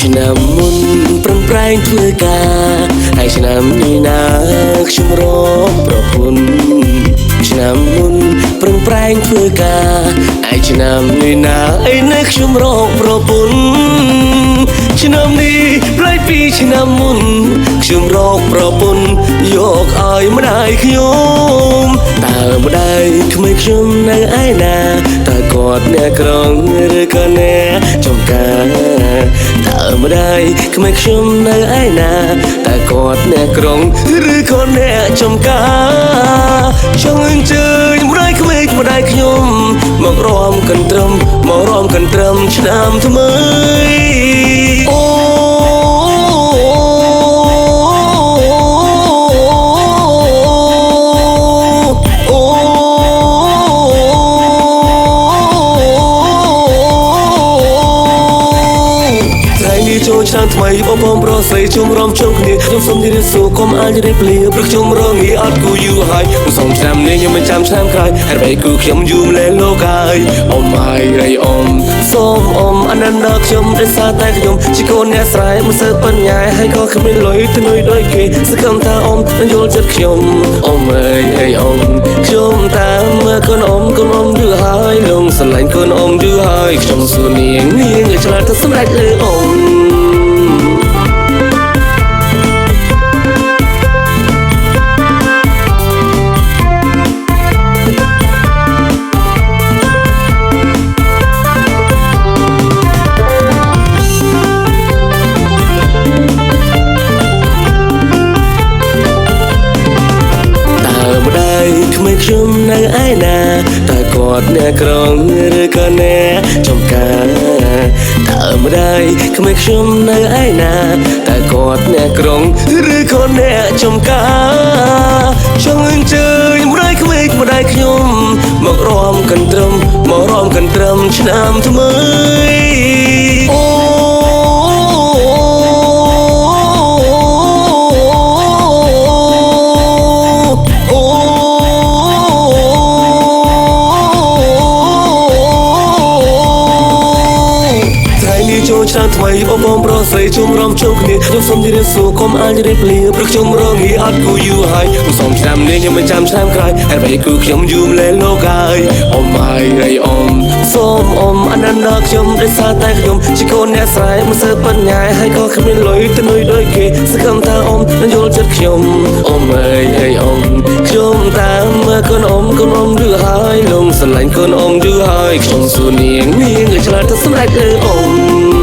ឆ្នាំមុនប្រឹងប្រែងធ្វើការហើយឆ្នាំនេះណាខ្ញុំរកប្រពន្ធឆ្នាំមុនប្រឹងប្រែងធ្វើការហើយឆ្នាំនេះណានៅខ្ញុំរកប្រពន្ធឆ្នាំនេះប្លែកពីឆ្នាំមុនខ្ញុំរកប្រពន្ធយកឲ្យម្ដាយខ្ញុំតើម្ដាយក្មេងខ្ញុំនៅឯណាតើគាត់អ្នកក្រងឬក៏អ្នកចំការតើម្ដាយក្មេងខ្ញុំនៅឯណាតើគាត់អ្នកក្រងឬក៏អ្នកចំការចង់អញ្ជើញម្ដាយក្មេងម្ដាយខ្ញុំមករំកន្ទ្រឹមឆ្នាំថ្មីអូចូលឆ្នាំថ្មីបងបងប្រុសស្រីជុំរំជុំគ្នាខ្ញុំសូមនិយាយសួរកុំអាចរៀបលាព្រោះខ្ញុំរងងារអត់គូយូរហើយសូមឆ្នាំនេះខ្ញុំមិនចាំឆ្នាំក្រោយហើយបែកគូខ្ញុំយូរម្លែងលោកហើយអ៊ំហើយរីអ៊ំសូមអ៊ំអានន្ទដល់ខ្ញុំដោយសារតែខ្ញុំជាកូនអ្នកស្រែមិនសូវបញ្ញាហើយក៏គ្មានលុយទៅនួយដូចគេសង្ឃឹមថាអ៊ំនឹងយល់ចិត្តខ្ញុំអ៊ំអើយអ៊ំខ្ញុំតាមមើលកូនអ៊ំយូរហើយលងស្រឡាញ់កូនអ៊ំយូរហើយខ្ញុំសួរនាងឲ្យឆ្លើយទៅសម្រេចលើអ៊ំខ្ញុំនៅឯណាតើគាត់អ្នកក្រងឬក៏អ្នកចំការតើម្ដាយក្មេងខ្ញុំនៅឯណាតើគាត់អ្នកក្រងឬក៏អ្នកចំការចង់អញ្ជើញម្ដាយក្មេងម្ដាយខ្ញុំមករំកន្ទ្រឹមឆ្នាំថ្មីអូចូលឆ្នាំថ្មីបងបងប្រុសស្រីជុំរំជុំគ្នាខ្ញុំសូមនិយាយសួរកុំអាចរៀបលាព្រោះខ្ញុំរងងារអត់គូយូរហើយសូមឆ្នាំនេះខ្ញុំមិនចាំឆ្នាំក្រោយហើយបែកគូខ្ញុំយូរម្លែងលោកហើយអ៊ំហើយរីអ៊ំសូមអ៊ំអានន្ទដល់ខ្ញុំដោយសារតែខ្ញុំជាកូនអ្នកស្រែមិនសូវបញ្ញាហើយក៏គ្មានលុយទៅនួយដូចគេសង្ឃឹមថាអ៊ំនឹងយល់ចិត្តខ្ញុំអ៊ំអើយអ៊ំខ្ញុំតាមមើលកូនអ៊ំយូរហើយលងស្រឡាញ់កូនអ៊ំយូរហើយខ្ញុំសួរនាងឲ្យឆ្លើយទៅសម្រេចលើអ៊ំ